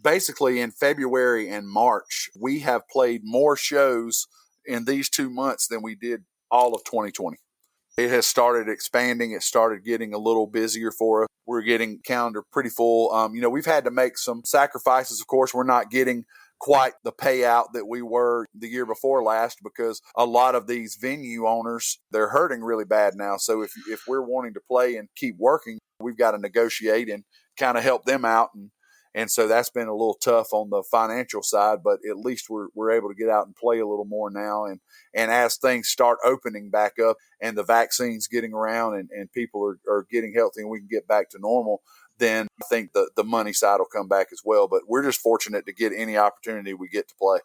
Basically, in February and March, we have played more shows in these 2 months than we did all of 2020. It has started expanding. It started getting a little busier for us. We're getting calendar pretty full. We've had to make some sacrifices. Of course, we're not getting quite the payout that we were the year before last, because a lot of these venue owners, they're hurting really bad now. So if we're wanting to play and keep working, we've got to negotiate and kind of help them out. And so that's been a little tough on the financial side, but at least we're able to get out and play a little more now. And as things start opening back up and the vaccines getting around and people are getting healthy and we can get back to normal, then I think the money side will come back as well. But we're just fortunate to get any opportunity we get to play.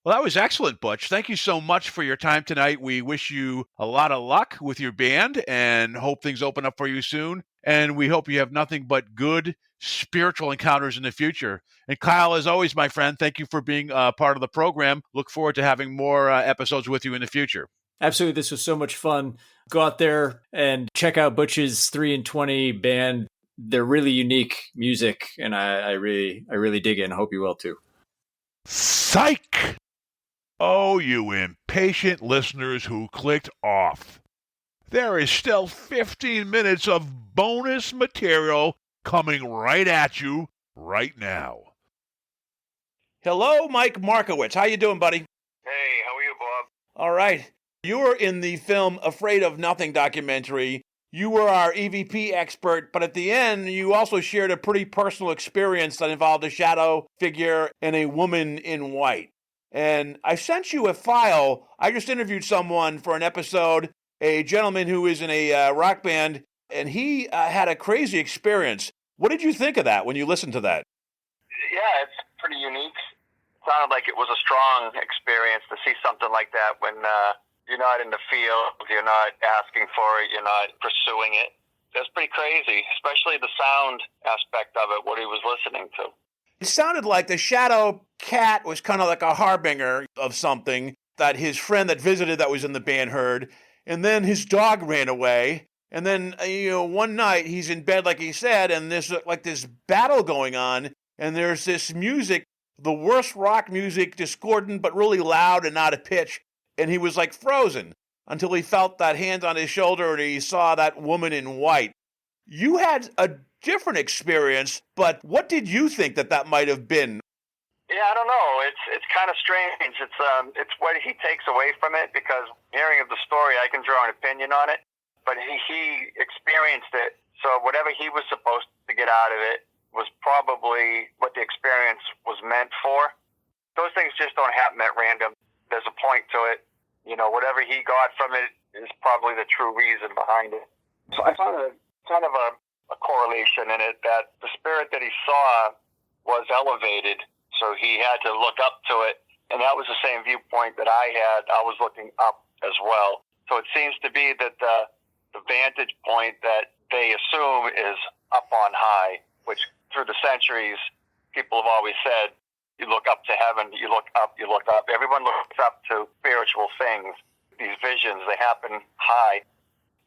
Well, that was excellent, Butch. Thank you so much for your time tonight. We wish you a lot of luck with your band and hope things open up for you soon. And we hope you have nothing but good spiritual encounters in the future. And Kyle, as always, my friend, thank you for being part of the program. Look forward to having more episodes with you in the future. Absolutely. This was so much fun. Go out there and check out Butch's 3 and 20 band. They're really unique music, and I really dig it, and I hope you will too. Psych! Oh, you impatient listeners who clicked off. There is still 15 minutes of bonus material coming right at you right now. Hello, Mike Markowicz. How you doing, buddy? Hey, how are you, Bob? All right. You were in the film Afraid of Nothing documentary. You were our EVP expert, but at the end, you also shared a pretty personal experience that involved a shadow figure and a woman in white. And I sent you a file. I just interviewed someone for an episode, a gentleman who is in a rock band, and he had a crazy experience. What did you think of that when you listened to that? Yeah, it's pretty unique. It sounded like it was a strong experience to see something like that when you're not in the field, you're not asking for it, you're not pursuing it. That's pretty crazy, especially the sound aspect of it, what he was listening to. It sounded like the shadow cat was kind of like a harbinger of something that his friend that visited that was in the band heard. And then his dog ran away. And then, one night he's in bed, like he said, and there's like this battle going on. And there's this music, the worst rock music, discordant, but really loud and out of pitch. And he was like frozen until he felt that hand on his shoulder and he saw that woman in white. You had a different experience, but what did you think that might have been? Yeah, I don't know. It's kind of strange. It's what he takes away from it, because hearing of the story, I can draw an opinion on it, but he experienced it. So whatever he was supposed to get out of it was probably what the experience was meant for. Those things just don't happen at random. There's a point to it. Whatever he got from it is probably the true reason behind it. So I found kind of a correlation in it, that the spirit that he saw was elevated, so he had to look up to it, and that was the same viewpoint that I had. I was looking up as well. So it seems to be that the vantage point that they assume is up on high, which through the centuries, people have always said, you look up to heaven, you look up, you look up. Everyone looks up to spiritual things. These visions, they happen high.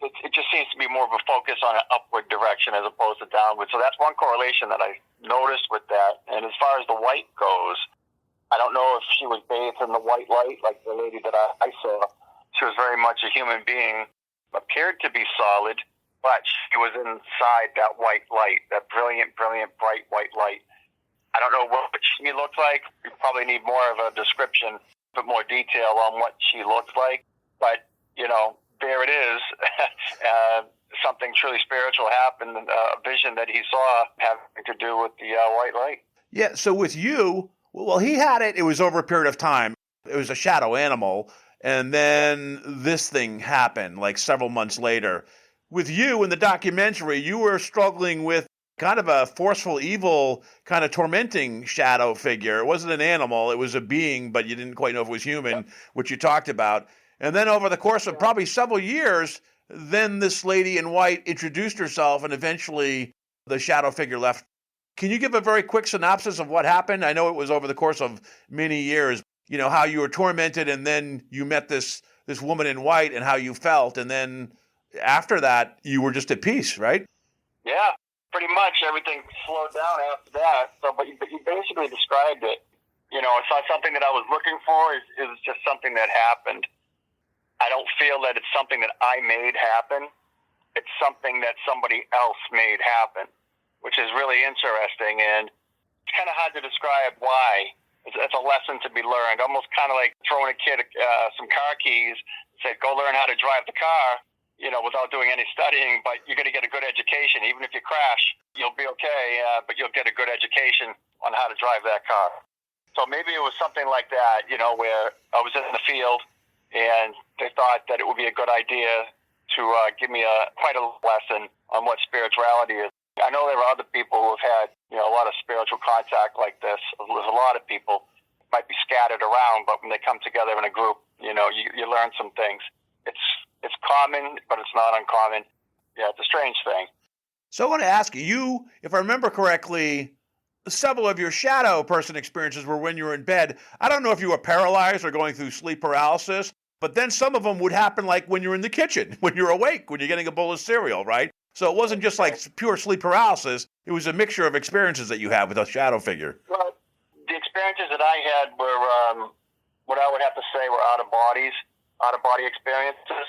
It just seems to be more of a focus on an upward direction as opposed to downward. So that's one correlation that I noticed with that. And as far as the white goes, I don't know if she was bathed in the white light like the lady that I saw. She was very much a human being, appeared to be solid, but she was inside that white light, that brilliant, bright white light. I don't know what she looks like. We probably need more of a description, a bit more detail on what she looks like. But, there it is. Something truly spiritual happened, a vision that he saw having to do with the white light. Yeah, so with you, well, he had it. It was over a period of time. It was a shadow animal. And then this thing happened like several months later. With you in the documentary, you were struggling with kind of a forceful, evil, kind of tormenting shadow figure. It wasn't an animal. It was a being, but you didn't quite know if it was human, which you talked about. And then over the course of probably several years, then this lady in white introduced herself, and eventually the shadow figure left. Can you give a very quick synopsis of what happened? I know it was over the course of many years, how you were tormented, and then you met this woman in white and how you felt. And then after that, you were just at peace, right? Yeah, pretty much everything slowed down after that. So, but you basically described it. It's not something that I was looking for. It was just something that happened. I don't feel that it's something that I made happen. It's something that somebody else made happen, which is really interesting. And it's kind of hard to describe why. It's a lesson to be learned, almost kind of like throwing a kid some car keys, say, go learn how to drive the car, without doing any studying, but you're going to get a good education. Even if you crash, you'll be okay, but you'll get a good education on how to drive that car. So maybe it was something like that, where I was in the field and they thought that it would be a good idea to give me quite a lesson on what spirituality is. I know there are other people who have had, a lot of spiritual contact like this. There's a lot of people might be scattered around, but when they come together in a group, you learn some things. It's common, but it's not uncommon. Yeah, it's a strange thing. So I want to ask you, if I remember correctly, several of your shadow person experiences were when you were in bed. I don't know if you were paralyzed or going through sleep paralysis, but then some of them would happen like when you're in the kitchen, when you're awake, when you're getting a bowl of cereal, right? So it wasn't just like pure sleep paralysis. It was a mixture of experiences that you have with a shadow figure. Well, the experiences that I had were what I would have to say were out-of-body experiences.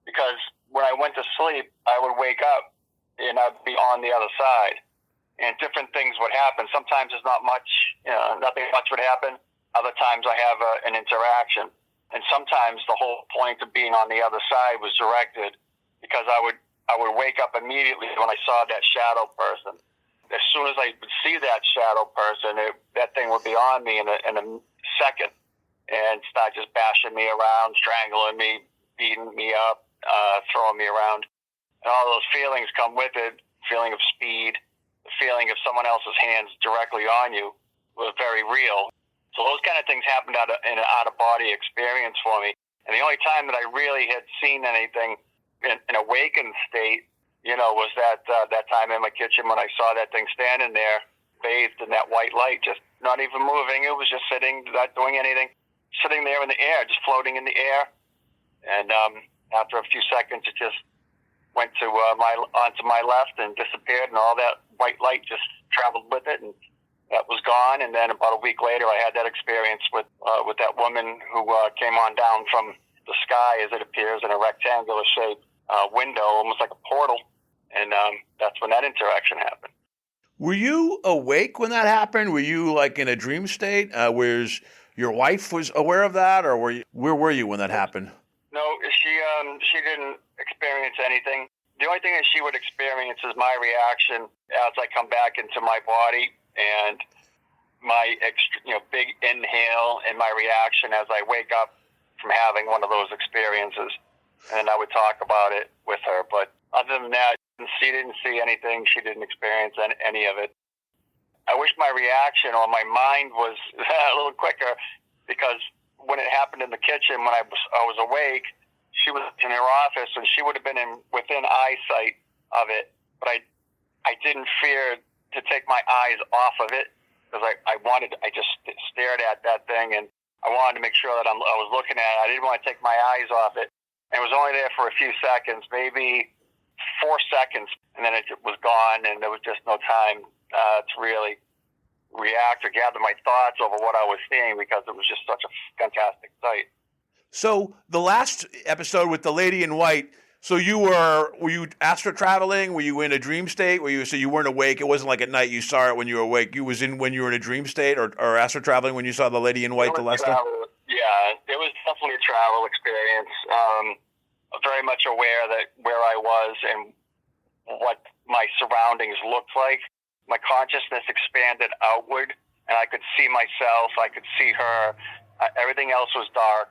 Because when I went to sleep, I would wake up and I'd be on the other side. And different things would happen. Sometimes there's not much, nothing much would happen. Other times I have an interaction. And sometimes the whole point of being on the other side was directed because I would wake up immediately when I saw that shadow person. As soon as I would see that shadow person, that thing would be on me in a second and start just bashing me around, strangling me, beating me up, throwing me around. And all those feelings come with it, feeling of speed, the feeling of someone else's hands directly on you was very real. So those kind of things happened in an out-of-body experience for me. And the only time that I really had seen anything in an awakened state, was that time in my kitchen when I saw that thing standing there, bathed in that white light, just not even moving. It was just sitting, not doing anything, sitting there in the air, just floating in the air. And after a few seconds, it just went to onto my left and disappeared, and all that white light just traveled with it, and that was gone. And then about a week later, I had that experience with that woman who came on down from the sky, as it appears, in a rectangular shaped window, almost like a portal. And that's when that interaction happened. Were you awake when that happened? Were you like in a dream state? Whereas your wife was aware of that, or where were you when that happened? No, she didn't experience anything. The only thing that she would experience is my reaction as I come back into my body, and my big inhale and my reaction as I wake up from having one of those experiences. And I would talk about it with her. But other than that, she didn't see anything. She didn't experience any of it. I wish my reaction or my mind was a little quicker, because when it happened in the kitchen, when I was awake, she was in her office and she would have been within eyesight of it. But I didn't fear to take my eyes off of it, because I just stared at that thing, and I wanted to make sure that I was looking at it. I didn't want to take my eyes off it. And it was only there for a few seconds, maybe 4 seconds, and then it was gone, and there was just no time to really react or gather my thoughts over what I was seeing, because it was just such a fantastic sight. So the last episode with the lady in white, So were you astral traveling? Were you in a dream state? So you weren't awake? It wasn't like at night you saw it when you were awake. You was in when you were in a dream state or astral traveling when you saw the lady in white, the Lesta? Yeah, it was definitely a travel experience. Very much aware that where I was and what my surroundings looked like. My consciousness expanded outward, and I could see myself. I could see her. Everything else was dark.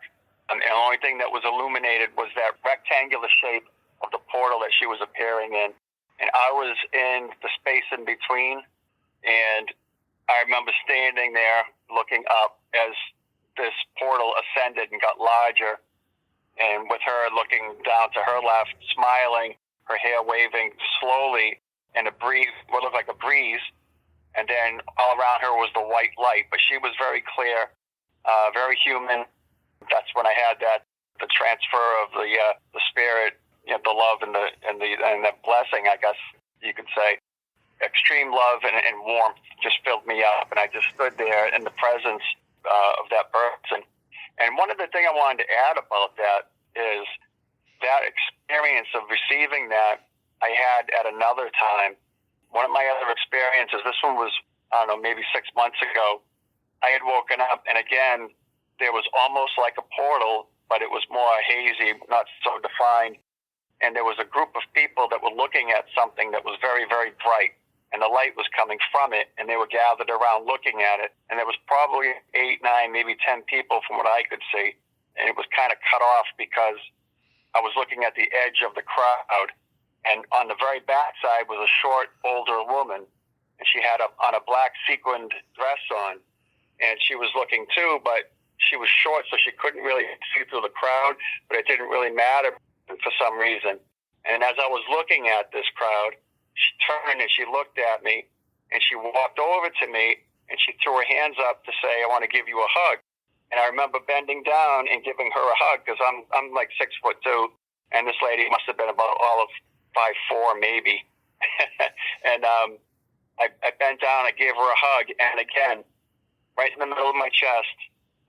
And the only thing that was illuminated was that rectangular shape of the portal that she was appearing in. And I was in the space in between. And I remember standing there looking up as this portal ascended and got larger. And with her looking down to her left, smiling, her hair waving slowly, and a breeze, what looked like a breeze. And then all around her was the white light. But she was very clear, very human. That's when I had the transfer of the spirit, the love and the blessing, I guess you could say. Extreme love and warmth just filled me up, and I just stood there in the presence of that person. And one of the things I wanted to add about that is that experience of receiving that I had at another time. One of my other experiences, this one was, I don't know, maybe 6 months ago. I had woken up, and again, there was almost like a portal, but it was more hazy, not so defined. And there was a group of people that were looking at something that was very, very bright. And the light was coming from it, and they were gathered around looking at it. And there was probably 8, 9, maybe 10 people from what I could see. And it was kind of cut off because I was looking at the edge of the crowd. And on the very back side was a short, older woman. And she had on a black sequined dress on. And she was looking too, but she was short, so she couldn't really see through the crowd, but it didn't really matter for some reason. And as I was looking at this crowd, she turned and she looked at me, and she walked over to me, and she threw her hands up to say, "I want to give you a hug." And I remember bending down and giving her a hug because I'm like 6'2", and this lady must have been about all of 5'4", maybe. And I bent down, I gave her a hug, and again, right in the middle of my chest,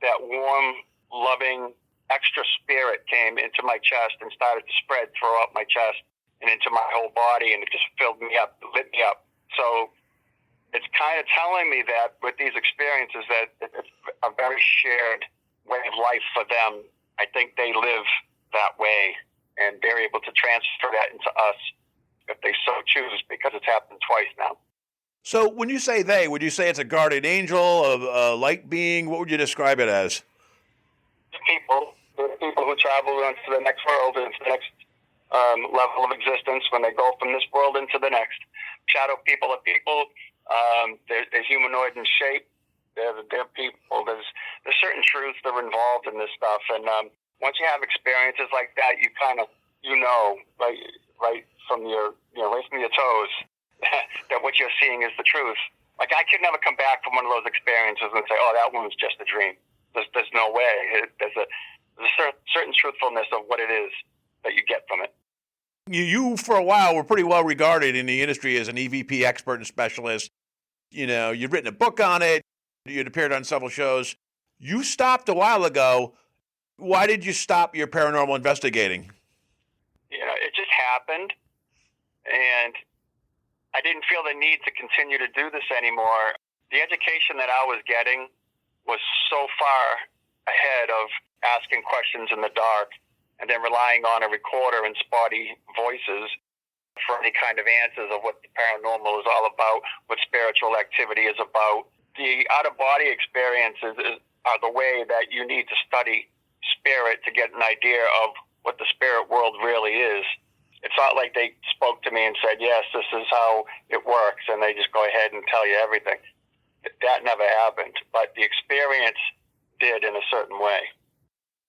that warm, loving, extra spirit came into my chest and started to spread throughout my chest and into my whole body, and it just filled me up, lit me up. So it's kind of telling me that with these experiences that it's a very shared way of life for them. I think they live that way, and they're able to transfer that into us if they so choose, because it's happened twice now. So when you say they, would you say it's a guardian angel, a light being? What would you describe it as? The people who travel into the next world, into the next level of existence when they go from this world into the next. Shadow people are people. They're humanoid in shape. They're people. There's certain truths that are involved in this stuff. And once you have experiences like that, you kind of, right from your, right from your toes, that what you're seeing is the truth. Like, I could never come back from one of those experiences and say, "Oh, that one was just a dream." There's no way. There's a certain truthfulness of what it is that you get from it. You for a while were pretty well regarded in the industry as an EVP expert and specialist. You'd written a book on it. You'd appeared on several shows. You stopped a while ago. Why did you stop your paranormal investigating? It just happened, and I didn't feel the need to continue to do this anymore. The education that I was getting was so far ahead of asking questions in the dark and then relying on a recorder and spotty voices for any kind of answers of what the paranormal is all about, what spiritual activity is about. The out-of-body experiences are the way that you need to study spirit to get an idea of what the spirit world really is. It's not like they spoke to me and said, "Yes, this is how it works," and they just go ahead and tell you everything. That never happened, but the experience did in a certain way.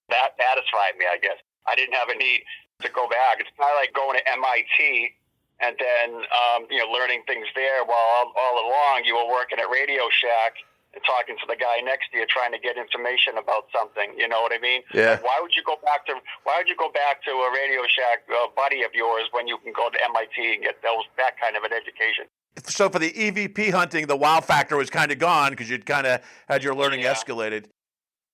That satisfied me, I guess. I didn't have a need to go back. It's kind of like going to MIT and then learning things there while all along you were working at Radio Shack and talking to the guy next to you trying to get information about something. You know what I mean? Yeah. Like, why would you go back to a Radio Shack buddy of yours when you can go to MIT and get that kind of an education? So for the EVP hunting, the wow factor was kind of gone because you'd kind of had your learning escalated.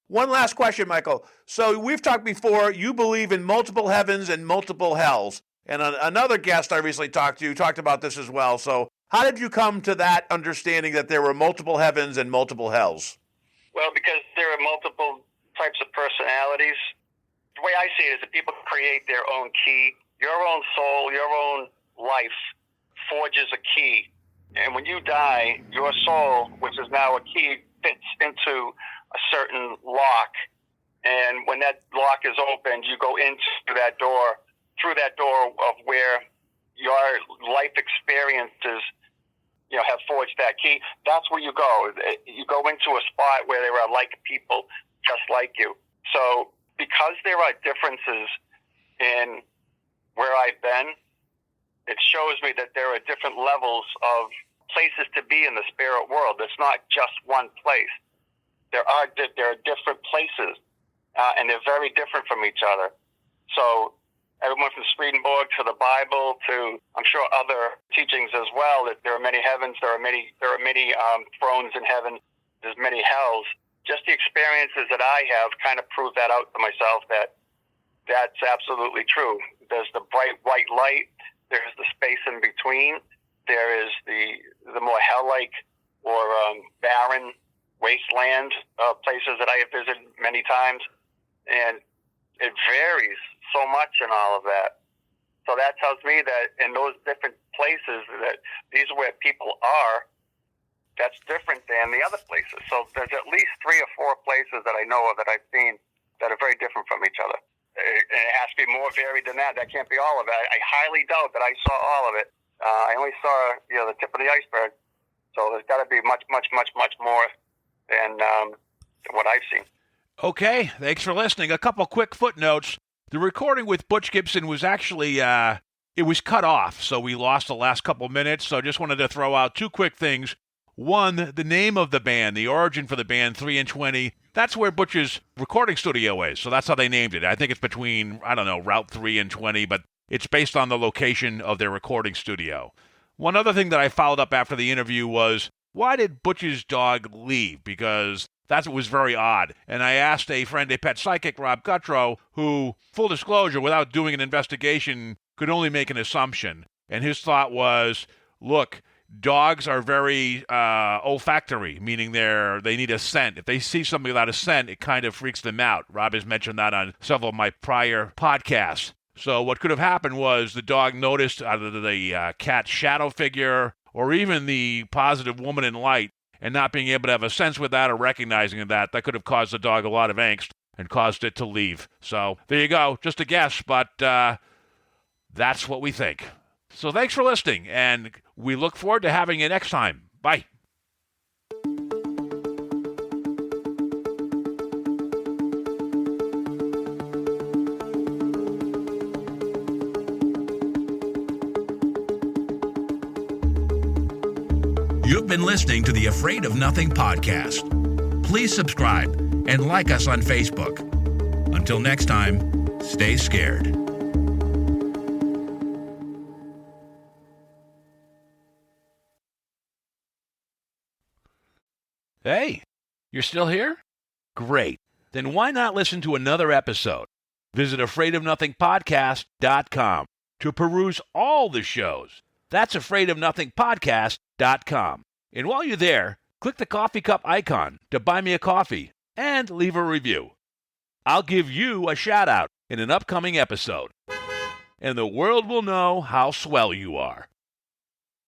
One last question, Michael. So we've talked before, you believe in multiple heavens and multiple hells. And another guest I recently talked to talked about this as well. So how did you come to that understanding that there were multiple heavens and multiple hells? Well, because there are multiple types of personalities. The way I see it is that people create their own key. Your own soul, your own life forges a key. And when you die, your soul, which is now a key, fits into a certain lock. And when that lock is opened, you go into that door, through that door of where your life experiences, have forged that key. That's where you go. You go into a spot where there are like people just like you. So because there are differences in where I've been, it shows me that there are different levels of places to be in the spirit world. It's not just one place. There are different places, and they're very different from each other. So everyone from Swedenborg to the Bible to, I'm sure, other teachings as well, that there are many heavens, there are many thrones in heaven, there's many hells. Just the experiences that I have kind of prove that out to myself, that that's absolutely true. There's the bright white light, there's the space in between, there is the more hell-like or barren wasteland places that I have visited many times, and it varies so much in all of that. So that tells me that in those different places, that these are where people are, that's different than the other places. So there's at least 3 or 4 places that I know of that I've seen that are very different from each other. And it has to be more varied than that. That can't be all of it. I highly doubt that I saw all of it. I only saw the tip of the iceberg. So there's got to be much, much, much, much more than what I've seen. Okay, thanks for listening. A couple quick footnotes. The recording with Butch Gibson was actually, it was cut off, so we lost the last couple minutes. So I just wanted to throw out 2 quick things. One, the name of the band, the origin for the band, 3 and 20, that's where Butch's recording studio is. So that's how they named it. I think it's between, Route 3 and 20, but it's based on the location of their recording studio. One other thing that I followed up after the interview was, why did Butch's dog leave? Because that was very odd. And I asked a friend, a pet psychic, Rob Guttrow, who, full disclosure, without doing an investigation, could only make an assumption. And his thought was, look, dogs are very olfactory, meaning they need a scent. If they see something without a scent, it kind of freaks them out. Rob has mentioned that on several of my prior podcasts. So what could have happened was the dog noticed either the cat's shadow figure or even the positive woman in light, and not being able to have a sense with that or recognizing that could have caused the dog a lot of angst and caused it to leave. So there you go, just a guess, but that's what we think. So thanks for listening, and we look forward to having you next time. Bye. You've been listening to the Afraid of Nothing podcast. Please subscribe and like us on Facebook. Until next time, stay scared. Hey, you're still here? Great. Then why not listen to another episode? Visit AfraidOfNothingPodcast.com to peruse all the shows. That's AfraidOfNothingPodcast.com. And while you're there, click the coffee cup icon to buy me a coffee and leave a review. I'll give you a shout out in an upcoming episode. And the world will know how swell you are.